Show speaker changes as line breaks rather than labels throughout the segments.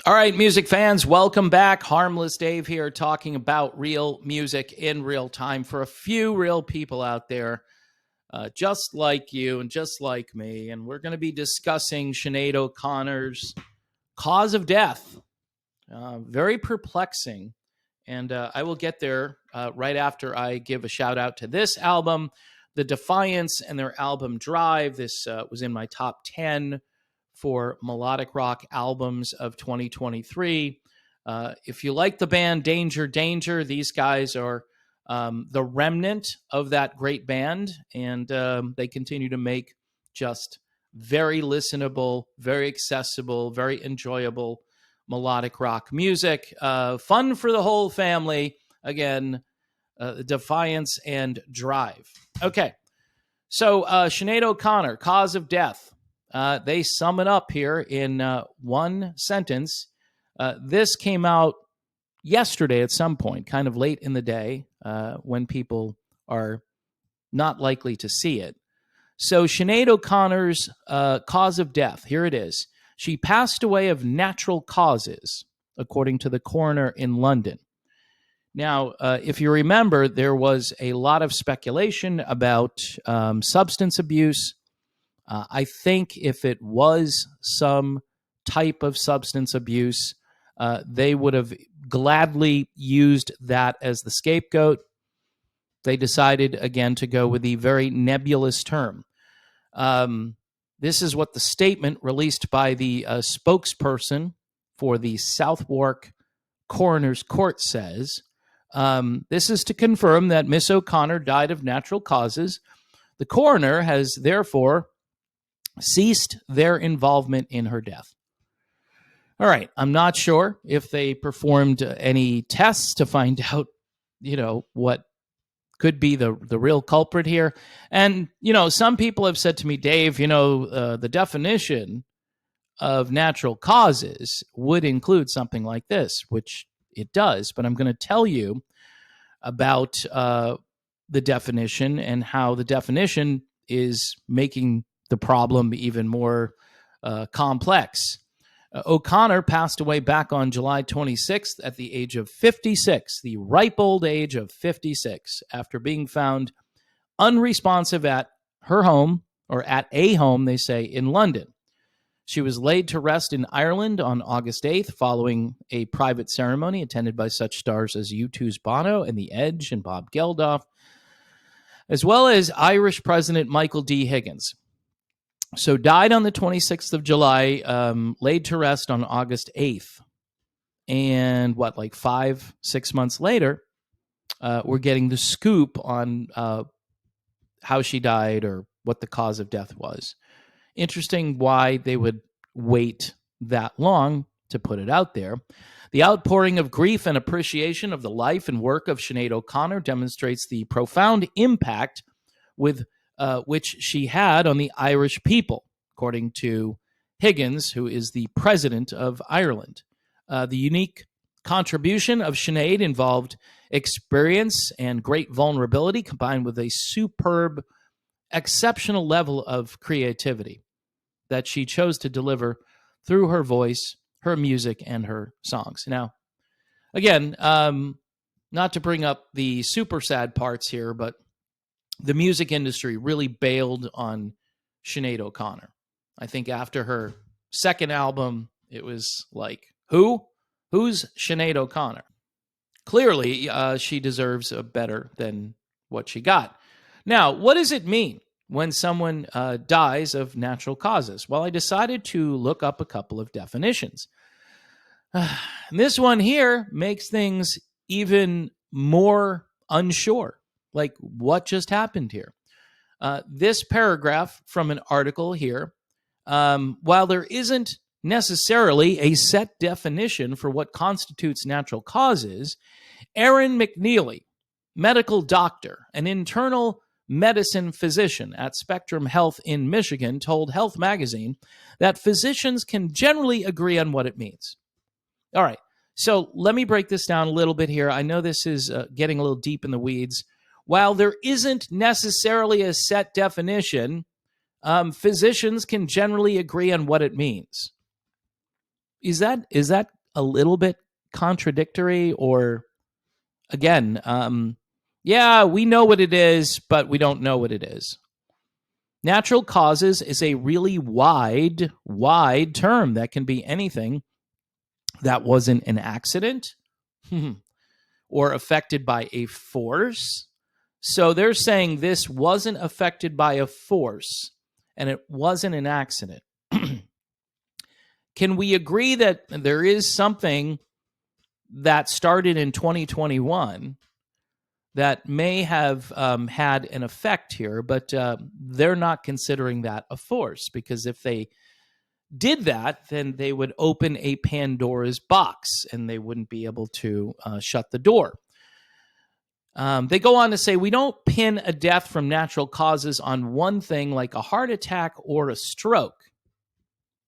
All right, music fans, welcome back. Harmless Dave here talking about real music in real time for a few real people out there just like you and just like me. And we're going to be discussing Sinead O'Connor's Cause of Death. Very perplexing. And I will get there right after I give a shout out to this album, The Defiance, and their album Drive. This was in my top 10 for melodic rock albums of 2023. If you like the band Danger Danger, these guys are the remnant of that great band, and they continue to make just very listenable, very accessible, very enjoyable melodic rock music. Fun for the whole family. Again, Defiance and Drive. Okay, so Sinead O'Connor, Cause of Death. They sum it up here in one sentence. This came out yesterday at some point, kind of late in the day, when people are not likely to see it. So Sinead O'Connor's cause of death, here it is. She passed away of natural causes, according to the coroner in London. Now, if you remember, there was a lot of speculation about substance abuse. I think if it was some type of substance abuse, they would have gladly used that as the scapegoat. They decided, again, to go with the very nebulous term. This is what the statement released by the spokesperson for the Southwark Coroner's Court says. This is to confirm that Miss O'Connor died of natural causes. The coroner has therefore ceased their involvement in her death. All right, I'm not sure if they performed any tests to find out, what could be the real culprit here. And, some people have said to me, Dave, the definition of natural causes would include something like this, which it does. But I'm going to tell you about the definition and how the definition is making the problem even more complex. O'Connor passed away back on July 26th at the age of 56, the ripe old age of 56, after being found unresponsive at her home, or at a home, they say, in London. She was laid to rest in Ireland on August 8th following a private ceremony attended by such stars as U2's Bono and The Edge and Bob Geldof, as well as Irish President Michael D. Higgins. So died on the 26th of July, laid to rest on August 8th. And 5-6 months later, we're getting the scoop on how she died or what the cause of death was. Interesting why they would wait that long to put it out there. The outpouring of grief and appreciation of the life and work of Sinead O'Connor demonstrates the profound impact with which she had on the Irish people, according to Higgins, who is the president of Ireland. The unique contribution of Sinead involved experience and great vulnerability combined with a superb, exceptional level of creativity that she chose to deliver through her voice, her music, and her songs. Now, again, not to bring up the super sad parts here, but the music industry really bailed on Sinead O'Connor. I think after her second album, it was like, who's Sinead O'Connor? Clearly, she deserves better than what she got. Now, what does it mean when someone dies of natural causes? Well, I decided to look up a couple of definitions. This one here makes things even more unsure. Like, what just happened here? This paragraph from an article here, while there isn't necessarily a set definition for what constitutes natural causes, Aaron McNeely, medical doctor, an internal medicine physician at Spectrum Health in Michigan, told Health Magazine that physicians can generally agree on what it means. All right, so let me break this down a little bit here. I know this is getting a little deep in the weeds. While there isn't necessarily a set definition, physicians can generally agree on what it means. Is that a little bit contradictory, or again, yeah, we know what it is, but we don't know what it is. Natural causes is a really wide term that can be anything that wasn't an accident or affected by a force. So they're saying this wasn't affected by a force and it wasn't an accident. Can we agree that there is something that started in 2021 that may have had an effect here, but they're not considering that a force, because if they did that, then they would open a Pandora's box and they wouldn't be able to shut the door. They go on to say, we don't pin a death from natural causes on one thing like a heart attack or a stroke.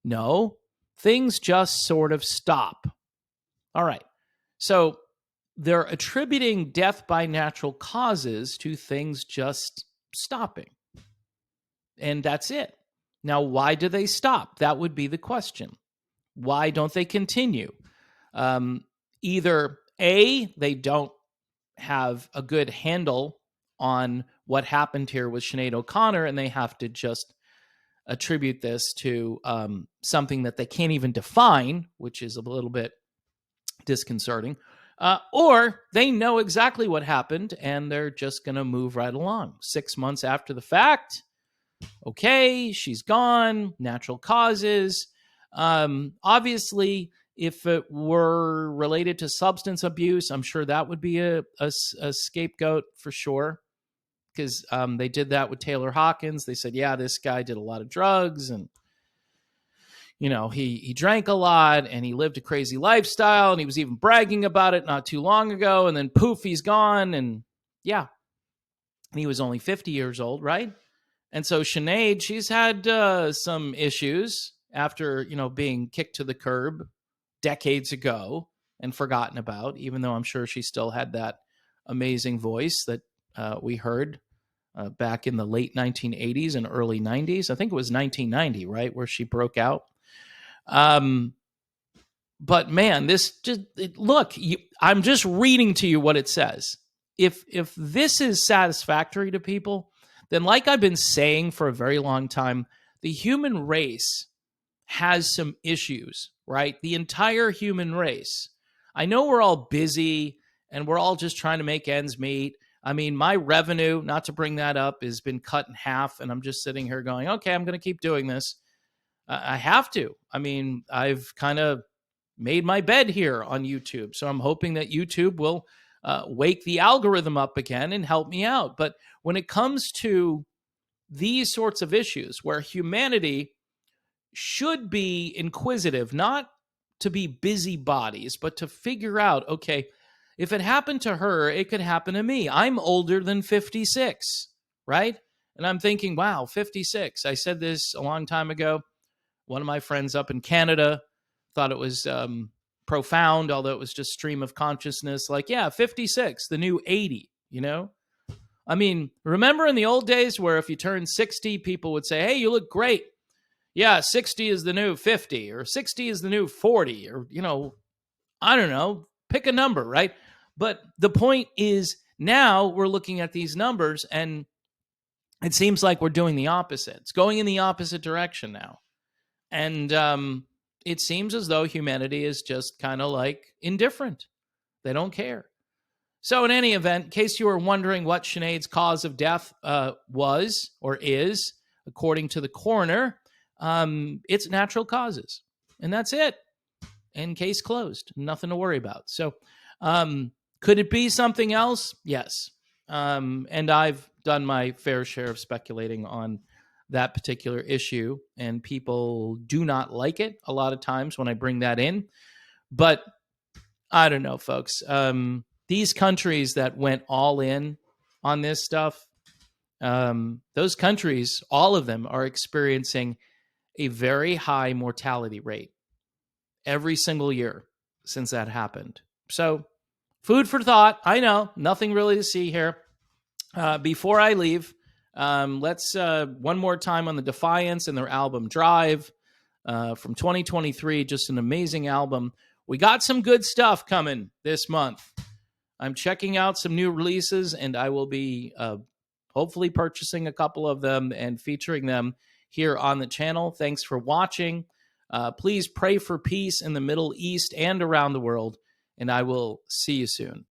No, things just sort of stop. All right. So they're attributing death by natural causes to things just stopping. And that's it. Now, why do they stop? That would be the question. Why don't they continue? Either A, they don't have a good handle on what happened here with Sinead O'Connor, and they have to just attribute this to something that they can't even define, which is a little bit disconcerting. Or they know exactly what happened and they're just going to move right along. 6 months after the fact, okay, she's gone, natural causes. Obviously, if it were related to substance abuse, I'm sure that would be a scapegoat for sure, because they did that with Taylor Hawkins. They said, yeah, this guy did a lot of drugs and he drank a lot and he lived a crazy lifestyle and he was even bragging about it not too long ago. And then poof, he's gone. And yeah, and he was only 50 years old, right? And so Sinead, she's had some issues after, being kicked to the curb decades ago and forgotten about, even though I'm sure she still had that amazing voice that we heard back in the late 1980s and early 90s. I think it was 1990, right, where she broke out. But man, I'm just reading to you what it says. If this is satisfactory to people, then like I've been saying for a very long time, the human race has some issues, right? The entire human race. I know we're all busy and we're all just trying to make ends meet. I mean, my revenue, not to bring that up, has been cut in half, and I'm just sitting here going, okay, I'm going to keep doing this. I have to. I mean, I've kind of made my bed here on YouTube, so I'm hoping that YouTube will wake the algorithm up again and help me out. But when it comes to these sorts of issues where humanity should be inquisitive, not to be busybodies, but to figure out, okay, if it happened to her, it could happen to me. I'm older than 56, right? And I'm thinking, wow, 56. I said this a long time ago. One of my friends up in Canada thought it was profound, although it was just stream of consciousness. Like, yeah, 56, the new 80, I mean, remember in the old days where if you turned 60, people would say, hey, you look great. Yeah, 60 is the new 50, or 60 is the new 40, or, I don't know, pick a number, right? But the point is now we're looking at these numbers and it seems like we're doing the opposite. It's going in the opposite direction now. And it seems as though humanity is just kind of like indifferent. They don't care. So in any event, in case you were wondering what Sinead's cause of death was or is, according to the coroner, it's natural causes. And that's it. And case closed. Nothing to worry about. So could it be something else? Yes. And I've done my fair share of speculating on that particular issue, and people do not like it a lot of times when I bring that in. But I don't know, folks. These countries that went all in on this stuff, those countries, all of them are experiencing a very high mortality rate every single year since that happened. So food for thought. I know, nothing really to see here. Before I leave, let's one more time on the Defiance and their album Drive from 2023. Just an amazing album. we got some good stuff coming this month. I'm checking out some new releases, and I will be hopefully purchasing a couple of them and featuring them here on the channel. Thanks for watching. Please pray for peace in the Middle East and around the world, and I will see you soon.